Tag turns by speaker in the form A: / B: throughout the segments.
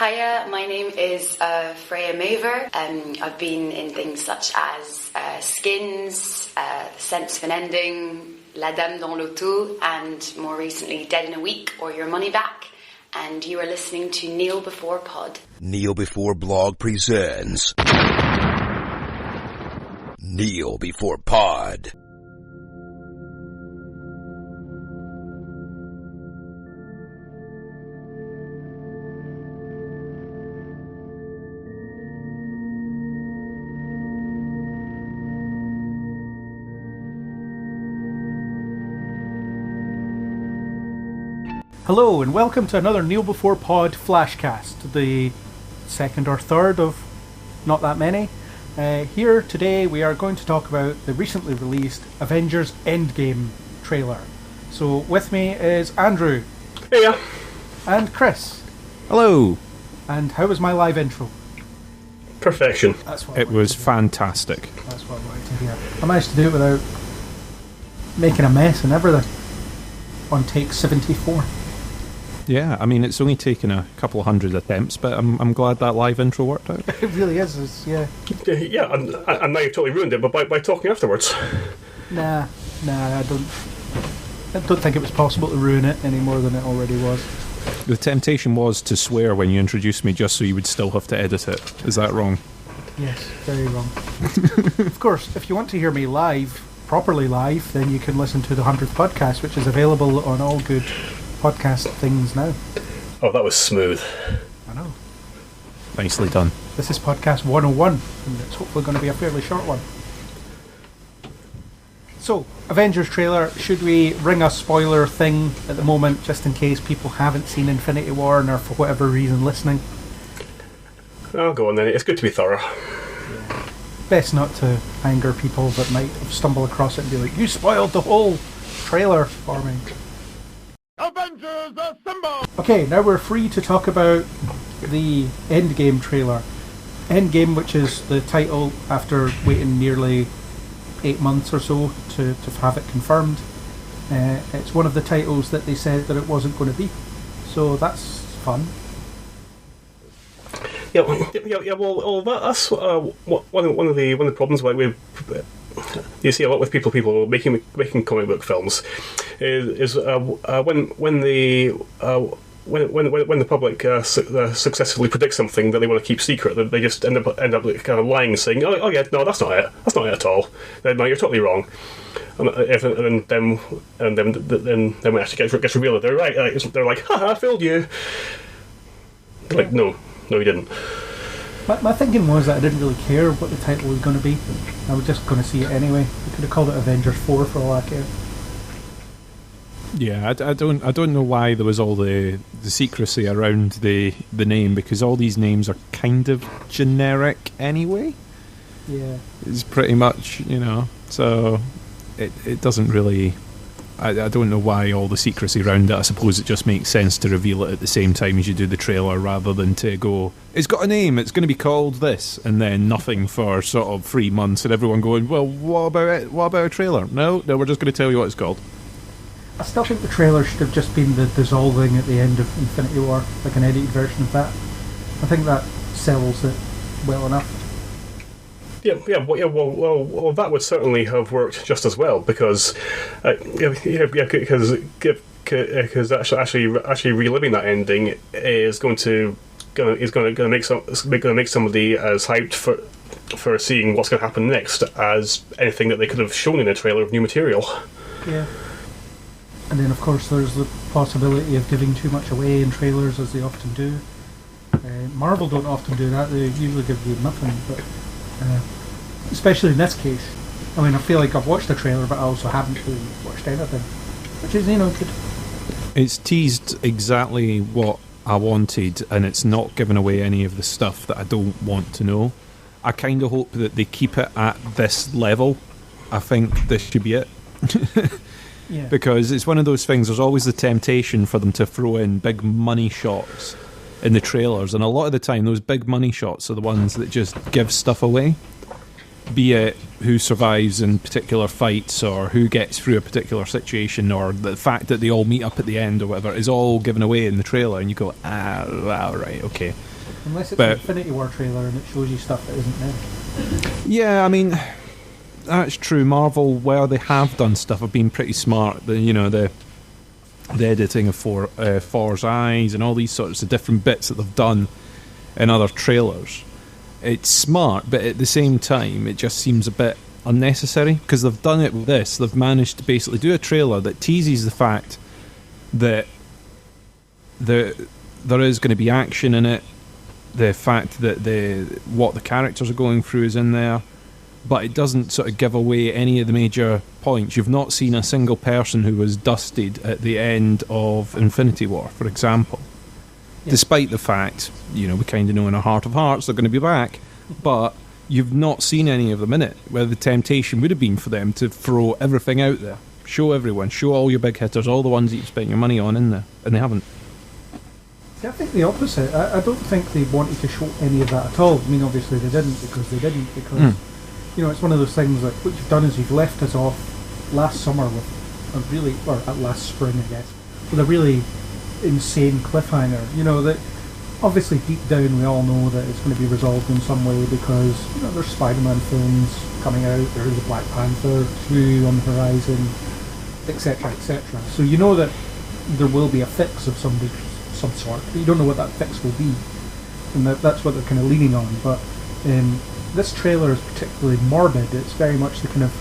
A: Hiya, my name is Freya Maver. I've been in things such as Skins, Sense of an Ending, La Dame dans l'Auto, and more recently Dead in a Week or Your Money Back. And you are listening to Kneel Before Pod.
B: Kneel Before Blog presents Kneel Before Pod.
C: Hello and welcome to another Kneel Before Pod Flashcast, the second or third of not that many. Here today we are going to talk about the recently released Avengers Endgame trailer. So with me is Andrew.
D: Hiya.
C: And Chris.
E: Hello.
C: And how was my live intro?
D: Perfection.
E: It was fantastic.
C: That's what I wanted to hear. I managed to do it without making a mess and everything on take 74.
E: Yeah, I mean, it's only taken a couple of hundred attempts, but I'm glad that live intro worked out.
C: It really is, yeah.
D: Yeah, and now you've totally ruined it by talking afterwards.
C: Nah, I don't think it was possible to ruin it any more than it already was.
E: The temptation was to swear when you introduced me just so you would still have to edit it. Is that wrong?
C: Yes, very wrong. Of course, if you want to hear me live, properly live, then you can listen to the 100th podcast, which is available on all good podcast things now.
D: Oh, that was smooth.
C: I know.
E: Nicely done.
C: This is podcast 101, and it's hopefully going to be a fairly short one. So, Avengers trailer, should we ring a spoiler thing at the moment, just in case people haven't seen Infinity War and are for whatever reason listening?
D: Oh, go on then, it's good to be thorough.
C: Yeah. Best not to anger people that might have stumbled across it and be like, you spoiled the whole trailer for me.
B: Avengers Assemble!
C: Okay, now we're free to talk about the Endgame trailer. Endgame, which is the title after waiting nearly 8 months or so to have it confirmed. It's one of the titles that they said that it wasn't going to be. So that's fun.
D: Yeah. Well, that's one of the problems with you see a lot with people making comic book films is when the public successfully predicts something that they want to keep secret, they just end up kind of lying and saying, oh yeah, no, that's not it at all. No, you're totally wrong. And then when it actually gets revealed, they're right. They're like, haha, I fooled you. Like, no, you didn't.
C: My thinking was that I didn't really care what the title was going to be. I was just going to see it anyway. We could have called it Avengers 4 for all I care.
E: Yeah, I don't know why there was all the secrecy around the name, because all these names are kind of generic anyway.
C: Yeah.
E: It's pretty much, so it doesn't really... I don't know why all the secrecy around it. I suppose it just makes sense to reveal it at the same time as you do the trailer, rather than to go, it's got a name, it's going to be called this, and then nothing for sort of 3 months, and everyone going, well, what about it? What about a trailer? No, we're just going to tell you what it's called.
C: I still think the trailer should have just been the dissolving at the end of Infinity War, like an edited version of that. I think that sells it well enough.
D: Yeah. Well, that would certainly have worked just as well, because actually reliving that ending is going to make somebody as hyped for seeing what's going to happen next as anything that they could have shown in a trailer of new material.
C: Yeah. And then, of course, there's the possibility of giving too much away in trailers, as they often do. Marvel don't often do that; they usually give you nothing. But especially in this case, I mean, I feel like I've watched the trailer, but I also haven't really watched anything, which is, good.
E: It's teased exactly what I wanted, and it's not giving away any of the stuff that I don't want to know. I kind of hope that they keep it at this level. I think this should be it.
C: Yeah.
E: Because it's one of those things, there's always the temptation for them to throw in big money shots in the trailers, and a lot of the time those big money shots are the ones that just give stuff away, be it who survives in particular fights or who gets through a particular situation, or the fact that they all meet up at the end or whatever is all given away in the trailer, and you go, right, okay.
C: Unless it's
E: But-
C: an Infinity War trailer and it shows you stuff that isn't there.
E: Yeah, I mean, that's true. Marvel, where they have done stuff, have been pretty smart. The editing of Thor's eyes and all these sorts of different bits that they've done in other trailers. It's smart, but at the same time, it just seems a bit unnecessary because they've done it with this. They've managed to basically do a trailer that teases the fact that there is going to be action in it, the fact that what the characters are going through is in there, but it doesn't sort of give away any of the major points. You've not seen a single person who was dusted at the end of Infinity War, for example.
C: Yeah.
E: Despite the fact, we kind of know in our heart of hearts they're going to be back, but you've not seen any of them in it, where the temptation would have been for them to throw everything out there. Show everyone, show all your big hitters, all the ones that you've spent your money on in there, and they haven't.
C: See, I think the opposite. I don't think they wanted to show any of that at all. I mean, obviously they didn't, because it's one of those things that what you've done is you've left us off last summer with last spring, I guess, with a really insane cliffhanger. That obviously deep down we all know that it's going to be resolved in some way because there's Spider-Man films coming out, there's the Black Panther 2 on the horizon, etc., etc. So you know that there will be a fix of some sort, but you don't know what that fix will be, and that's what they're kind of leaning on. But this trailer is particularly morbid. It's very much the kind of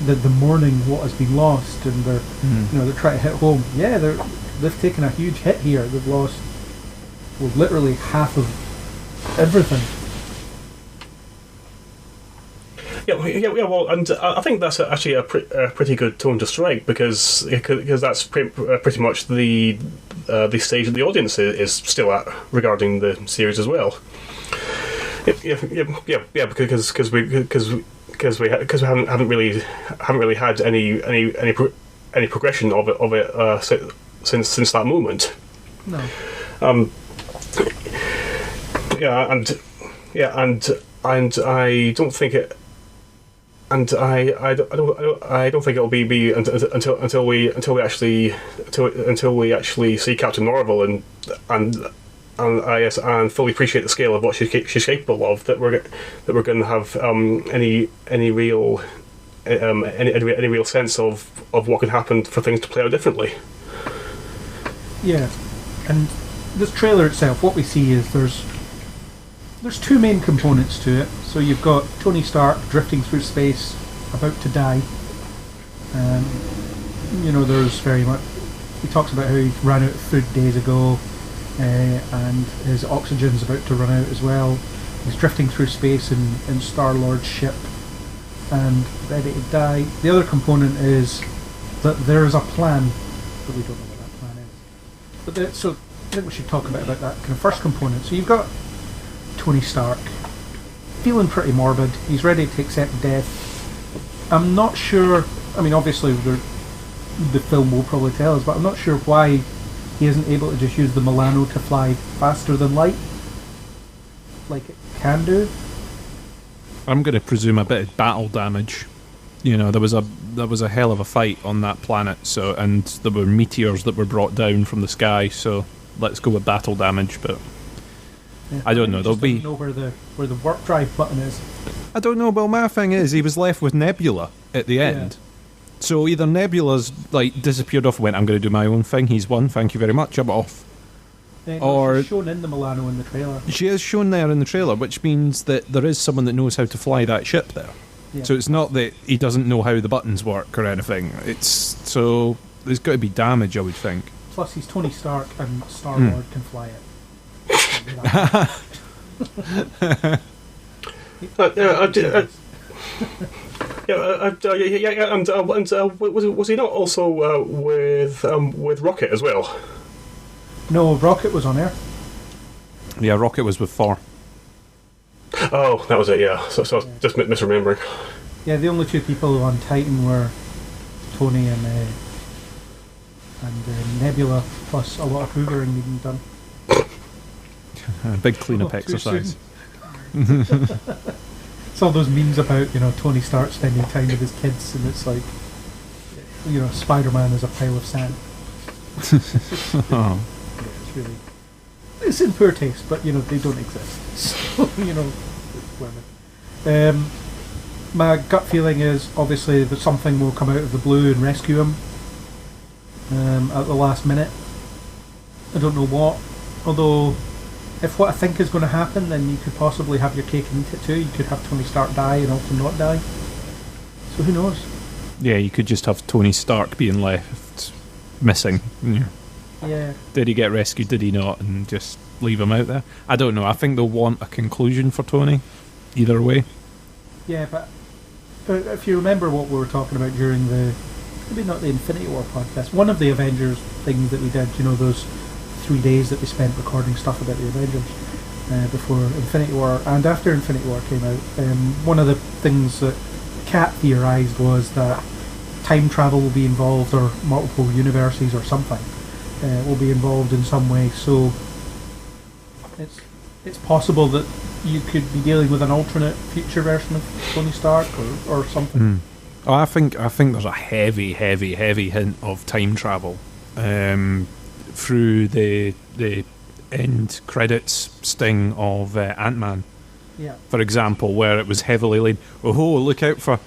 C: the mourning what has been lost, and they're trying to hit home. Yeah, they've taken a huge hit here. They've lost literally half of everything.
D: Well, and I think that's actually a pretty good tone to strike because that's pretty much the stage that the audience is still at regarding the series as well. Yeah, because we haven't really had any progression of it since that moment.
C: No.
D: And I don't think it. And I don't think it'll be until we actually see Captain Marvel and fully appreciate the scale of what she's capable of that we're going to have any real sense of what can happen for things to play out differently.
C: Yeah, and this trailer itself, what we see is there's two main components to it. So you've got Tony Stark drifting through space, about to die. There's very much. He talks about how he ran out of food days ago, and his oxygen's about to run out as well. He's drifting through space in Star-Lord's ship, and ready to die. The other component is that there is a plan, but we don't know what that plan is. But so I think we should talk about that kind of first component. So you've got Tony Stark, feeling pretty morbid. He's ready to accept death. I'm not sure. I mean, obviously, the film will probably tell us, but I'm not sure why he isn't able to just use the Milano to fly faster than light, like it can do.
E: I'm going to presume a bit of battle damage. There was a hell of a fight on that planet, and there were meteors that were brought down from the sky. So let's go with battle damage, but.
C: Yeah,
E: I don't know. There'll be.
C: Know where the warp drive button is.
E: I don't know. Well, my thing is, he was left with Nebula at the end. Yeah. So either Nebula's disappeared off, went, I'm going to do my own thing. He's won. Thank you very much. I'm off.
C: Yeah,
E: or
C: she's shown in the Milano in the trailer.
E: She is shown there in the trailer, which means that there is someone that knows how to fly that ship there. Yeah. So it's not that he doesn't know how the buttons work or anything. So there's got to be damage, I would think.
C: Plus, he's Tony Stark, and Star-Lord can fly it.
D: Was he not also with Rocket as well?
C: No, Rocket was on Earth.
E: Yeah, Rocket was with Thor.
D: Oh, that was it. Yeah, so I was just misremembering.
C: Yeah, the only two people on Titan were Tony and Nebula, plus a lot of hoovering needing done.
E: Big clean-up exercise.
C: It's all those memes about Tony Stark spending time with his kids, and it's like Spider-Man is a pile of sand.
E: Oh.
C: Yeah, it's really. it's in poor taste, but you know they don't exist. So you know, whatever. My gut feeling is obviously that something will come out of the blue and rescue him at the last minute. I don't know what. Although, if what I think is going to happen, then you could possibly have your cake and eat it too. You could have Tony Stark die and also not die. So who knows?
E: Yeah, you could just have Tony Stark being left missing.
C: Yeah.
E: Did he get rescued? Did he not? And just leave him out there. I don't know. I think they'll want a conclusion for Tony. Either way.
C: Yeah, but if you remember what we were talking about during the, maybe not the Infinity War podcast, one of the Avengers things that we did, you know, those 3 days that we spent recording stuff about the Avengers before Infinity War and after Infinity War came out, one of the things that Kat theorised was that time travel will be involved, or multiple universes or something will be involved in some way. So it's possible that you could be dealing with an alternate future version of Tony Stark or something.
E: Oh, I think there's a heavy hint of time travel through the end credits sting of Ant-Man.
C: Yeah.
E: For example, where it was heavily laid, oh, look out for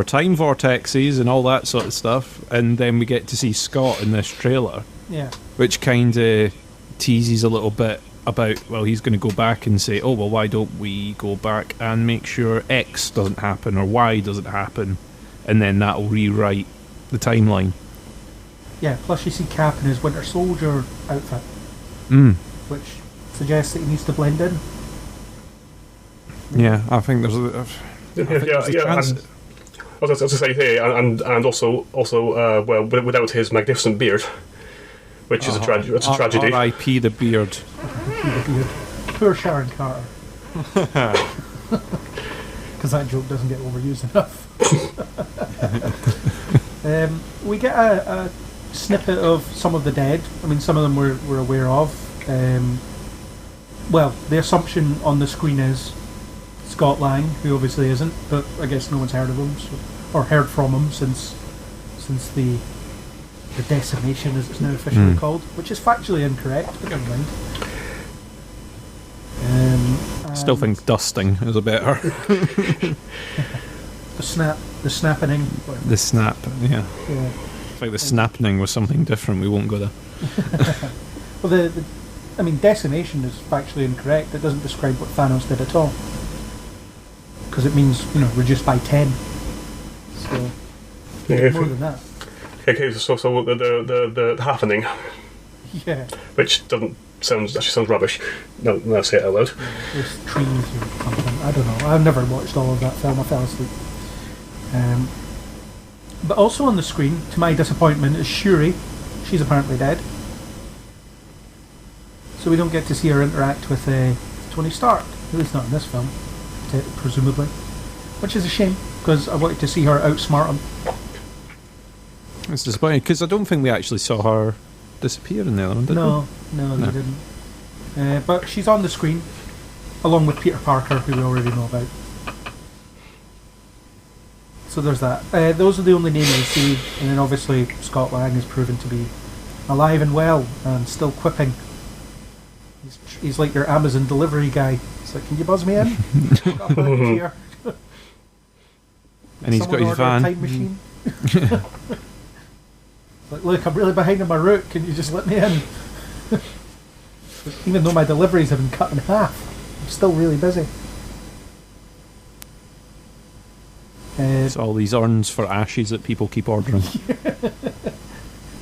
E: time vortexes and all that sort of stuff, and then we get to see Scott in this trailer, which kind of teases a little bit about, well, he's going to go back and say, oh, well, why don't we go back and make sure X doesn't happen or Y doesn't happen, and then that'll rewrite the timeline.
C: Yeah, plus you see Cap in his Winter Soldier outfit, which suggests that he needs to blend in.
E: Yeah, I think there's a chance.
D: I was going to say, and also, well, without his magnificent beard, which is a tragedy.
E: R.I.P. the beard.
C: Poor Sharon Carter. Because that joke doesn't get overused enough. We get a snippet of some of the dead. I mean, some of them we're aware of. Well, the assumption on the screen is Scott Lang, who obviously isn't, but I guess no one's heard of him, or heard from him since the decimation, as it's now officially called, which is factually incorrect, but never mind.
E: Still think dusting is a better.
C: The snapping.
E: The snap, yeah. It's like the snapping was something different. We won't go there.
C: Well, I mean, decimation is factually incorrect. It doesn't describe what Thanos did at all, because it means, you know, reduced by 10. So more than that.
D: Okay, so the happening, which actually sounds rubbish. No, say it out loud.
C: There's trees or something. I don't know. I've never watched all of that film. I fell asleep. But also on the screen, to my disappointment, is Shuri. She's apparently dead, so we don't get to see her interact with Tony Stark. At least not in this film, presumably, which is a shame, because I wanted to see her outsmart him.
E: It's disappointing, because I don't think we actually saw her disappear in the other one, did we?
C: No, they didn't. But she's on the screen, along with Peter Parker, who we already know about. So there's that. Those are the only names we see, and then obviously Scott Lang is proven to be alive and well, and still quipping. He's like your Amazon delivery guy. It's like, can you buzz me in? I've got a package here.
E: And he's got his van.
C: Time machine. Like, look, I'm really behind on my route. Can you just let me in? Even though my deliveries have been cut in half, I'm still really busy.
E: It's all these urns for ashes that people keep ordering.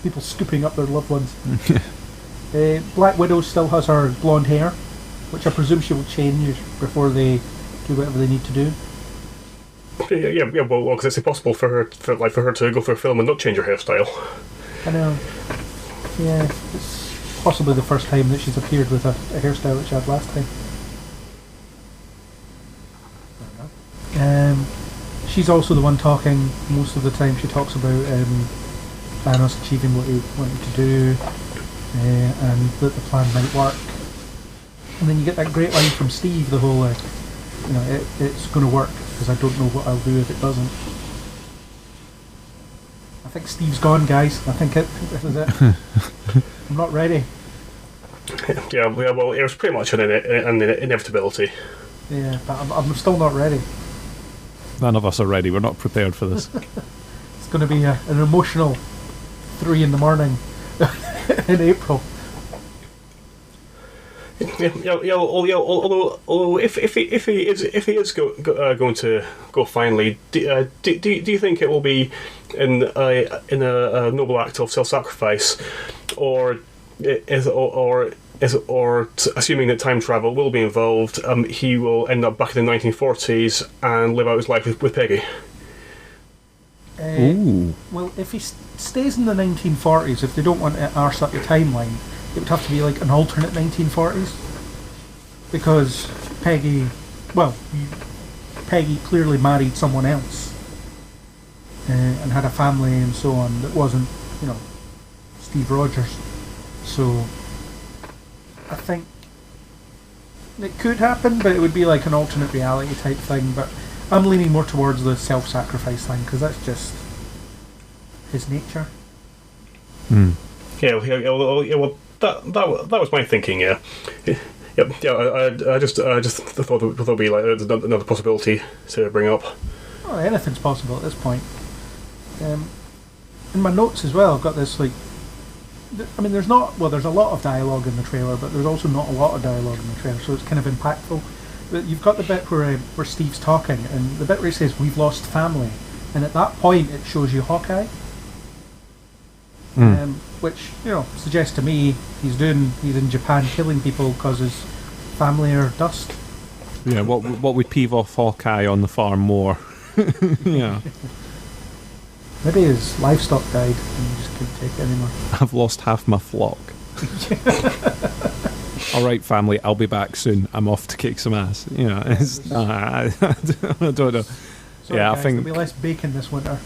C: People scooping up their loved ones. Black Widow still has her blonde hair, which I presume she will change before they do whatever they need to do.
D: Yeah. Well, because it's impossible for her to go for a film and not change her hairstyle.
C: I know. Yeah, it's possibly the first time that she's appeared with a hairstyle that she had last time. She's also the one talking most of the time. She talks about Thanos achieving what he wanted to do, and that the plan might work. And then you get that great line from Steve, the whole, it's going to work, because I don't know what I'll do if it doesn't. I think Steve's gone, guys. I think this is it. I'm not ready.
D: Yeah, well, it was pretty much an inevitability.
C: Yeah, but I'm still not ready.
E: None of us are ready. We're not prepared for this.
C: It's going to be an emotional 3 in the morning in April.
D: Although if he is going to go finally, do you think it will be in a noble act of self-sacrifice, or assuming that time travel will be involved, he will end up back in the 1940s and live out his life with Peggy?
E: Ooh.
C: Well, if he stays in the 1940s, if they don't want to arse up the timeline, it would have to be like an alternate 1940s, because Peggy clearly married someone else and had a family and so on that wasn't, Steve Rogers. So I think it could happen, but it would be like an alternate reality type thing. But I'm leaning more towards the self-sacrifice thing, because that's just his nature.
D: Yeah, well, that was my thinking. Yeah. I just thought it would be like another possibility to bring up.
C: Oh, anything's possible at this point. In my notes as well, I've got this there's a lot of dialogue in the trailer, but there's also not a lot of dialogue in the trailer, so it's kind of impactful. But you've got the bit where Steve's talking, and the bit where he says, "We've lost family," and at that point it shows you Hawkeye, which suggests to me he's in Japan killing people because his family are dust.
E: Yeah, what would peeve off Hawkeye on the farm more? Yeah.
C: Maybe his livestock died and he just couldn't take it anymore.
E: I've lost half my flock. Alright, family, I'll be back soon. I'm off to kick some ass. I don't know.
C: Sorry, guys, I think there'll be less bacon this winter.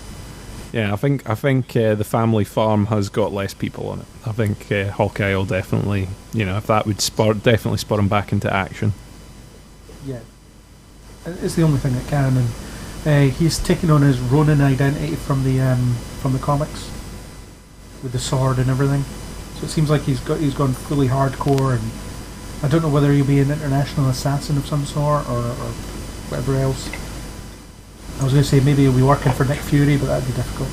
E: Yeah, I think the family farm has got less people on it. I think Hawkeye will definitely, if that would definitely spur him back into action. Yeah,
C: it's the only thing that can. And he's taken on his Ronin identity from the comics, with the sword and everything. So it seems like he's gone fully hardcore, and I don't know whether he'll be an international assassin of some sort or whatever else. I was going to say maybe he'll be working for Nick Fury, but that'd be difficult,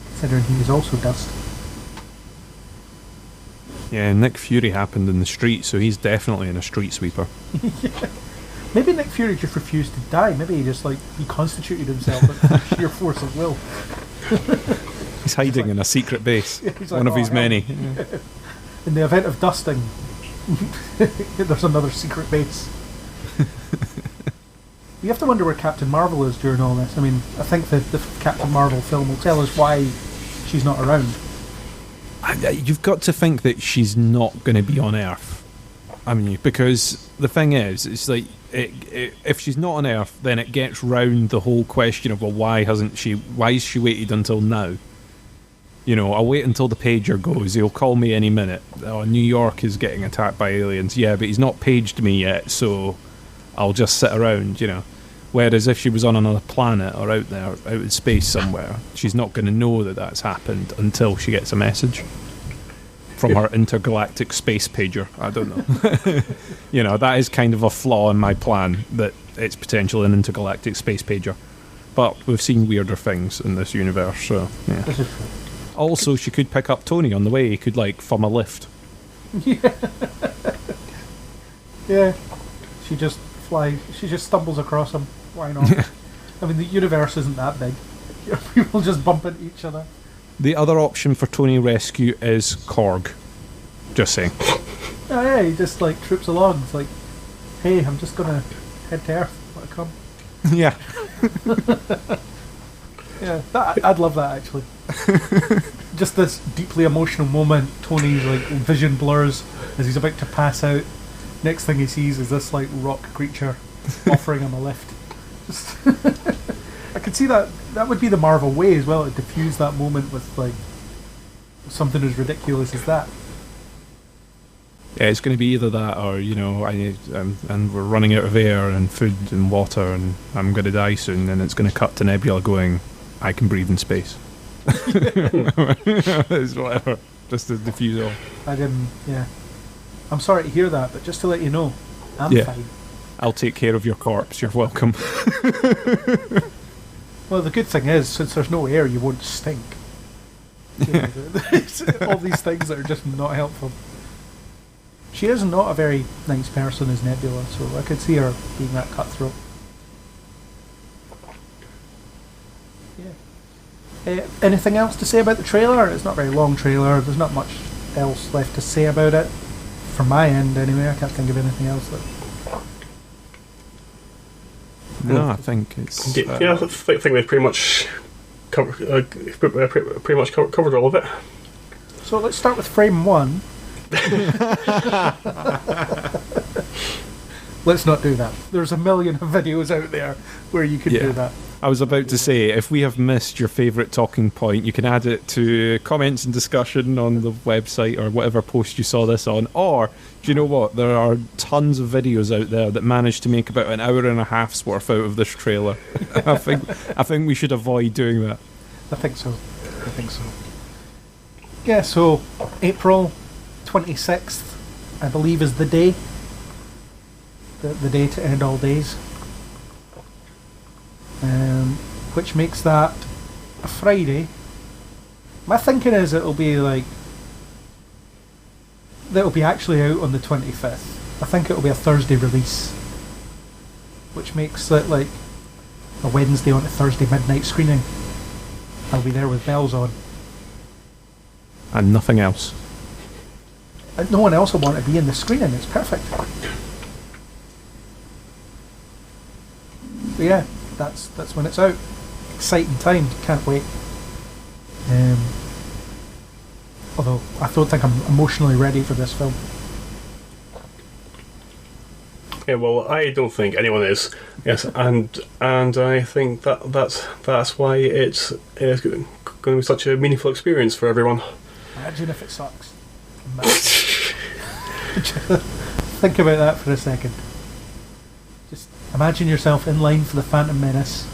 C: considering he is also dust.
E: Yeah, Nick Fury happened in the street, so he's definitely in a street sweeper.
C: Yeah. Maybe Nick Fury just refused to die. Maybe he just he constituted himself with sheer force of will.
E: He's hiding in a secret base. Yeah, one of his many. Yeah.
C: In the event of dusting, there's another secret base. You have to wonder where Captain Marvel is during all this. I mean, I think the Captain Marvel film will tell us why she's not around.
E: You've got to think that she's not going to be on Earth. I mean, because the thing is, it's like, if she's not on Earth, then it gets round the whole question of, well, why has she waited until now? I'll wait until the pager goes. He'll call me any minute. Oh, New York is getting attacked by aliens. Yeah, but he's not paged me yet, so I'll just sit around, Whereas if she was on another planet or out there, out in space somewhere, she's not going to know that that's happened until she gets a message from her intergalactic space pager. I don't know. That is kind of a flaw in my plan, that it's potentially an intergalactic space pager. But we've seen weirder things in this universe, so yeah. Also, she could pick up Tony on the way. He could, thumb a lift.
C: Yeah. Yeah. She just stumbles across him. Why not? I mean, the universe isn't that big. People just bump into each other.
E: The other option for Tony rescue is Korg. Just saying.
C: Oh yeah, he just troops along. It's like, hey, I'm just gonna head to Earth. Want to come?
E: Yeah.
C: Yeah, I'd love that actually. Just this deeply emotional moment. Tony's vision blurs as he's about to pass out. Next thing he sees is this rock creature offering him a lift. I could see that would be the Marvel way as well, to diffuse that moment with something as ridiculous as that.
E: Yeah, it's going to be either that or and we're running out of air and food and water and I'm going to die soon, and it's going to cut to Nebula going, I can breathe in space. It's whatever. Just to diffuse all.
C: I didn't. Yeah. I'm sorry to hear that, but just to let you know, I'm
E: Yeah.
C: fine.
E: I'll take care of your corpse. You're welcome.
C: Well, the good thing is, since there's no air, you won't stink. You know, there's all these things that are just not helpful. She is not a very nice person, is Nebula, so I could see her being that cutthroat. Yeah. Anything else to say about the trailer? It's not a very long trailer. There's not much else left to say about it. From my end, anyway. I can't think of anything else that...
E: No, I think it's...
D: Yeah, I think they've pretty much covered all of it.
C: So let's start with frame 1. Let's not do that. There's a million videos out there where you could do that.
E: I was about to say, if we have missed your favourite talking point, you can add it to comments and discussion on the website or whatever post you saw this on. Or, do you know what? There are tons of videos out there that manage to make about an hour and a half's worth out of this trailer. I think we should avoid doing that.
C: I think so. Yeah, so April 26th, I believe, is the day. The day to end all days. Which makes that a Friday. My thinking is it'll be actually out on the 25th. I think it'll be a Thursday release, which makes it like a Wednesday on a Thursday midnight screening. I'll be there with bells on.
E: And nothing else.
C: And no one else will want to be in the screening. It's perfect. But yeah, that's when it's out. Exciting time. Can't wait. Although I don't think I'm emotionally ready for this film.
D: Yeah, well, I don't think anyone is. Yes, and I think that's why it's going to be such a meaningful experience for everyone.
C: Imagine if it sucks. Think about that for a second. Just imagine yourself in line for the Phantom Menace.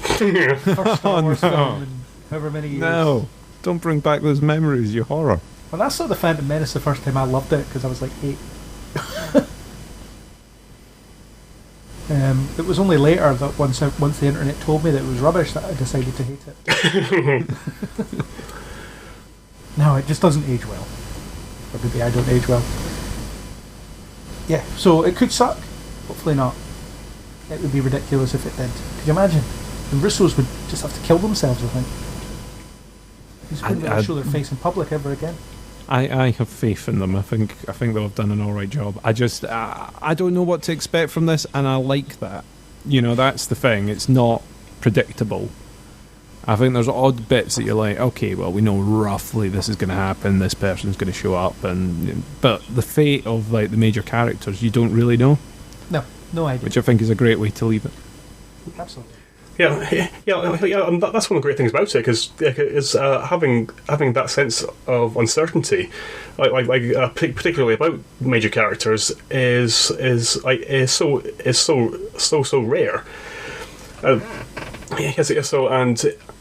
C: First Star Wars film in however many years.
E: No, don't bring back those memories, you horror.
C: When I saw the Phantom Menace the first time, I loved it because I was like 8. It was only later that once the internet told me that it was rubbish that I decided to hate it. No, it just doesn't age well. Or maybe I don't age well. Yeah, so it could suck. Hopefully not. It would be ridiculous if it did. Could you imagine? The Russos would just have to kill themselves, I think. They just wouldn't be able to show their face in public ever again.
E: I have faith in them. I think they'll have done an alright job. I don't know what to expect from this, and I like that. You know, that's the thing. It's not predictable. I think there's odd bits that you're like, okay, well, we know roughly this is going to happen, this person's going to show up, but the fate of like the major characters, you don't really know.
C: No idea.
E: Which I think is a great way to leave it.
C: Absolutely.
D: Yeah, and that's one of the great things about it, because having that sense of uncertainty, particularly about major characters, is so rare. Yes, so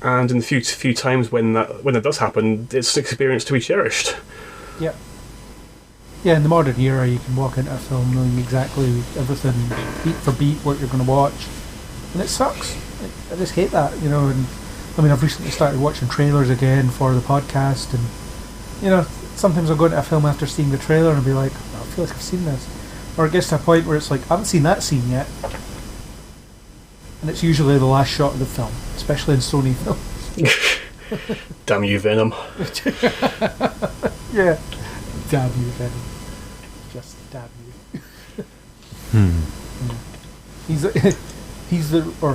D: and in the few times when it does happen, it's an experience to be cherished.
C: Yeah. Yeah, in the modern era, you can walk into a film knowing exactly everything, beat for beat, what you're going to watch, and it sucks. I just hate that, you know. And I mean, I've recently started watching trailers again for the podcast, and you know, sometimes I'll go into a film after seeing the trailer and I'll be like, oh, I feel like I've seen this, or it gets to a point where it's like, I haven't seen that scene yet, and it's usually the last shot of the film, especially in Sony films.
D: Damn you, Venom!
C: Yeah, damn you, Venom! Just damn you.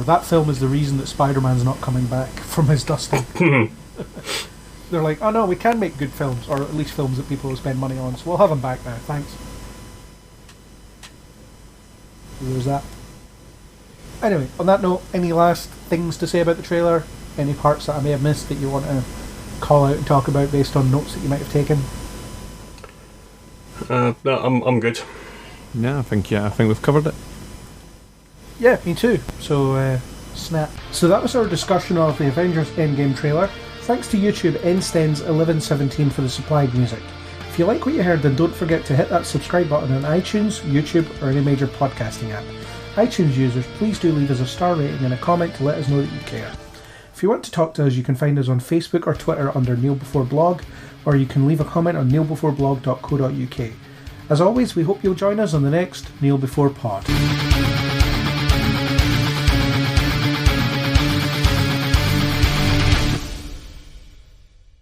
C: That film is the reason that Spider-Man's not coming back from his dusting. They're like, oh no, we can make good films, or at least films that people will spend money on, so we'll have him back now, thanks. So there's that. Anyway, on that note, any last things to say about the trailer? Any parts that I may have missed that you want to call out and talk about based on notes that you might have taken?
D: No, I'm good.
E: Yeah, I think we've covered it.
C: Yeah, me too. So, snap. So that was our discussion of the Avengers Endgame trailer. Thanks to YouTube nstens1117 for the supplied music. If you like what you heard, then don't forget to hit that subscribe button on iTunes, YouTube, or any major podcasting app. iTunes users, please do leave us a star rating and a comment to let us know that you care. If you want to talk to us, you can find us on Facebook or Twitter under Kneel Before Blog, or you can leave a comment on kneelbeforeblog.co.uk. As always, we hope you'll join us on the next Kneel Before Pod.